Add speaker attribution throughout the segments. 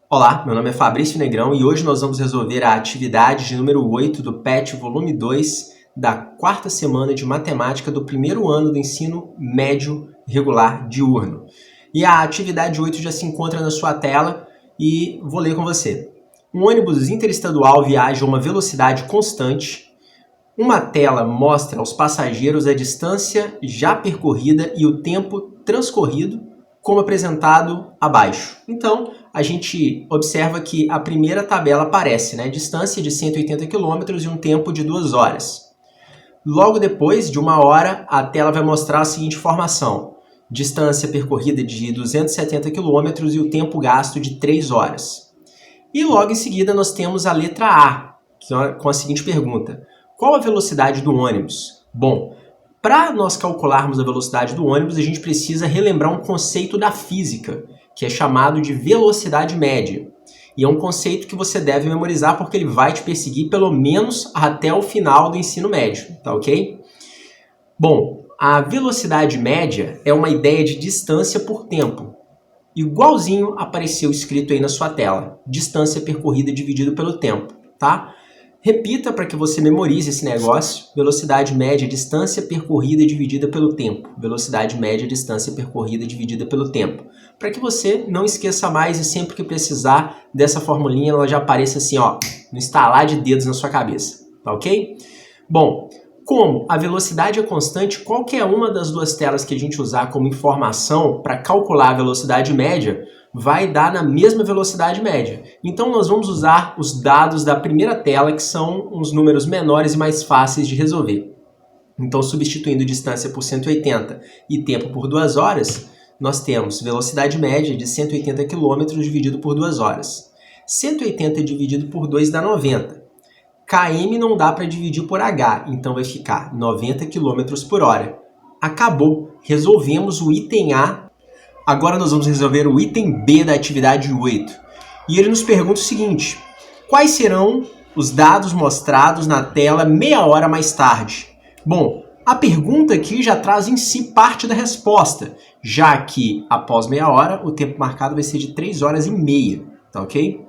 Speaker 1: Olá, meu nome é Fabrício Negrão e hoje nós vamos resolver a atividade de número 8 do PET volume 2 da quarta semana de matemática do primeiro ano do ensino médio regular diurno. E a atividade 8 já se encontra na sua tela e vou ler com você. Um ônibus interestadual viaja a uma velocidade constante. Uma tela mostra aos passageiros a distância já percorrida e o tempo transcorrido, como apresentado abaixo. Então, a gente observa que a primeira tabela aparece, né? Distância de 180 km e um tempo de 2 horas. Logo depois de 1 hora, a tela vai mostrar a seguinte informação: distância percorrida de 270 km e o tempo gasto de 3 horas. E logo em seguida nós temos a letra A, com a seguinte pergunta: qual a velocidade do ônibus? Bom, para nós calcularmos a velocidade do ônibus, a gente precisa relembrar um conceito da física, que é chamado de velocidade média. E é um conceito que você deve memorizar porque ele vai te perseguir pelo menos até o final do ensino médio, tá ok? Bom, a velocidade média é uma ideia de distância por tempo. Igualzinho apareceu escrito aí na sua tela, distância percorrida dividido pelo tempo, tá? Repita para que você memorize esse negócio. Velocidade média, distância percorrida dividida pelo tempo. Velocidade média, distância percorrida dividida pelo tempo. Para que você não esqueça mais e sempre que precisar dessa formulinha, ela já apareça assim, ó, no estalar de dedos na sua cabeça, tá ok? Bom, como a velocidade é constante, qualquer uma das duas telas que a gente usar como informação para calcular a velocidade média vai dar na mesma velocidade média. Então nós vamos usar os dados da primeira tela, que são uns números menores e mais fáceis de resolver. Então, substituindo distância por 180 e tempo por 2 horas, nós temos velocidade média de 180 km dividido por 2 horas. 180 dividido por 2 dá 90. km não dá para dividir por h, então vai ficar 90 km por hora. Acabou. Resolvemos o item A. Agora nós vamos resolver o item B da atividade 8. E ele nos pergunta o seguinte: quais serão os dados mostrados na tela meia hora mais tarde? Bom, a pergunta aqui já traz em si parte da resposta, já que após meia hora o tempo marcado vai ser de 3 horas e meia, tá ok?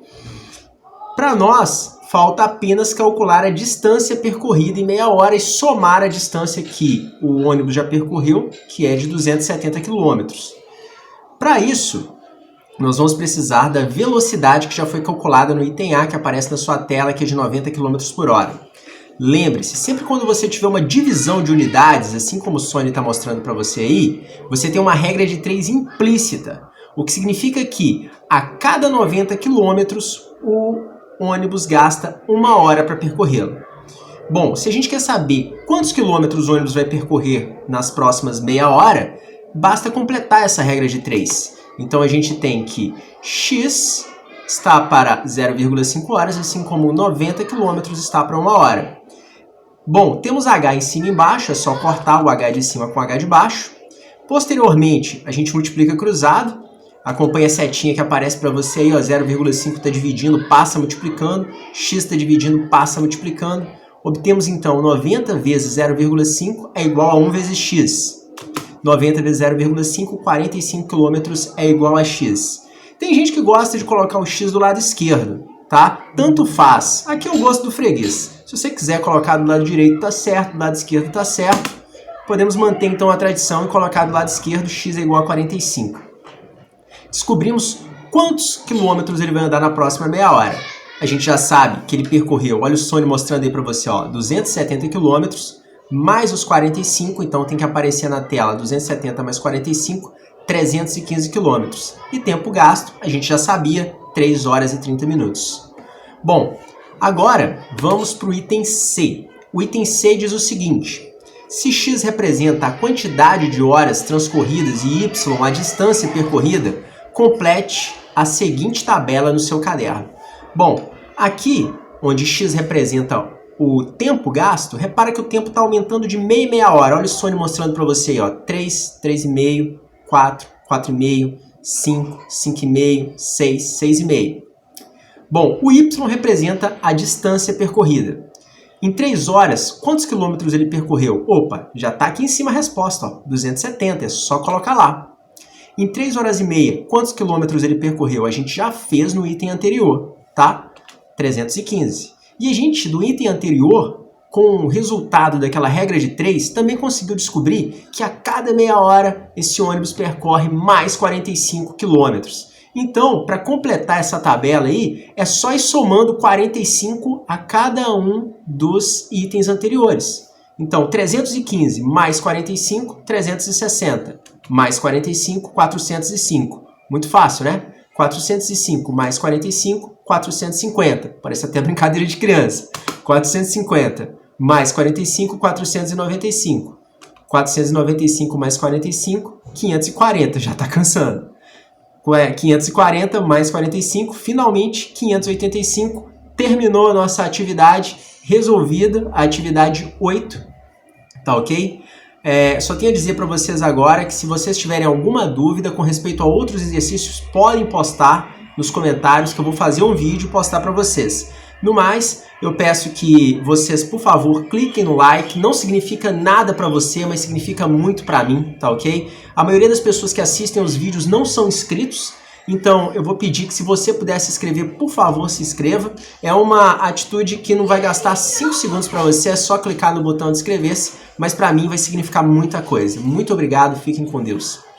Speaker 1: Para nós, falta apenas calcular a distância percorrida em meia hora e somar a distância que o ônibus já percorreu, que é de 270 km. Para isso, nós vamos precisar da velocidade que já foi calculada no item A, que aparece na sua tela, que é de 90 km por hora. Lembre-se, sempre quando você tiver uma divisão de unidades, assim como o Sony está mostrando para você aí, você tem uma regra de 3 implícita, o que significa que a cada 90 km o ônibus gasta 1 hora para percorrê-lo. Bom, se a gente quer saber quantos quilômetros o ônibus vai percorrer nas próximas meia hora, basta completar essa regra de 3. Então a gente tem que x está para 0,5 horas, assim como 90 km está para 1 hora. Bom, temos h em cima e embaixo, é só cortar o h de cima com o h de baixo. Posteriormente, a gente multiplica cruzado, acompanha a setinha que aparece para você aí, 0,5 está dividindo, passa multiplicando, x está dividindo, passa multiplicando. Obtemos então 90 vezes 0,5 é igual a 1 vezes x. 90 vezes 0,5, 45 km é igual a x. Tem gente que gosta de colocar o x do lado esquerdo, tá? Tanto faz. Aqui é o gosto do freguês. Se você quiser colocar do lado direito, tá certo. Do lado esquerdo, tá certo. Podemos manter então a tradição e colocar do lado esquerdo x é igual a 45. Descobrimos quantos quilômetros ele vai andar na próxima meia hora. A gente já sabe que ele percorreu, olha o Sony mostrando aí para você, ó, 270 km, mais os 45, então tem que aparecer na tela 270 mais 45, 315 km. E tempo gasto, a gente já sabia, 3 horas e 30 minutos. Bom, agora vamos para o item C. O item C diz o seguinte: se x representa a quantidade de horas transcorridas e y a distância percorrida, complete a seguinte tabela no seu caderno. Bom, aqui, onde x representa o tempo gasto, repara que o tempo está aumentando de meia em meia hora. Olha o Sony mostrando para você aí, ó, 3, 3,5, 4, 4,5, 5, 5,5, 6, 6,5. Bom, o y representa a distância percorrida. Em 3 horas, quantos quilômetros ele percorreu? Opa, já está aqui em cima a resposta, ó, 270, é só colocar lá. Em 3 horas e meia, quantos quilômetros ele percorreu? A gente já fez no item anterior, tá? 315. E a gente, do item anterior, com o resultado daquela regra de 3, também conseguiu descobrir que a cada meia hora esse ônibus percorre mais 45 quilômetros. Então, para completar essa tabela aí, é só ir somando 45 a cada um dos itens anteriores. Então, 315 mais 45, 360. Mais 45, 405. Muito fácil, né? 405 mais 45, 450. Parece até brincadeira de criança. 450 mais 45, 495. 495 mais 45, 540. Já está cansando. 540 mais 45, finalmente 585. Terminou a nossa atividade, resolvida a atividade 8. Tá ok? Só tenho a dizer para vocês agora que se vocês tiverem alguma dúvida com respeito a outros exercícios, podem postar nos comentários que eu vou fazer um vídeo e postar para vocês. No mais, eu peço que vocês, por favor, cliquem no like. Não significa nada para você, mas significa muito para mim, tá ok? A maioria das pessoas que assistem os vídeos não são inscritos, então eu vou pedir que se você puder se inscrever, por favor, se inscreva. É uma atitude que não vai gastar 5 segundos para você, é só clicar no botão de inscrever-se, mas para mim vai significar muita coisa. Muito obrigado, fiquem com Deus.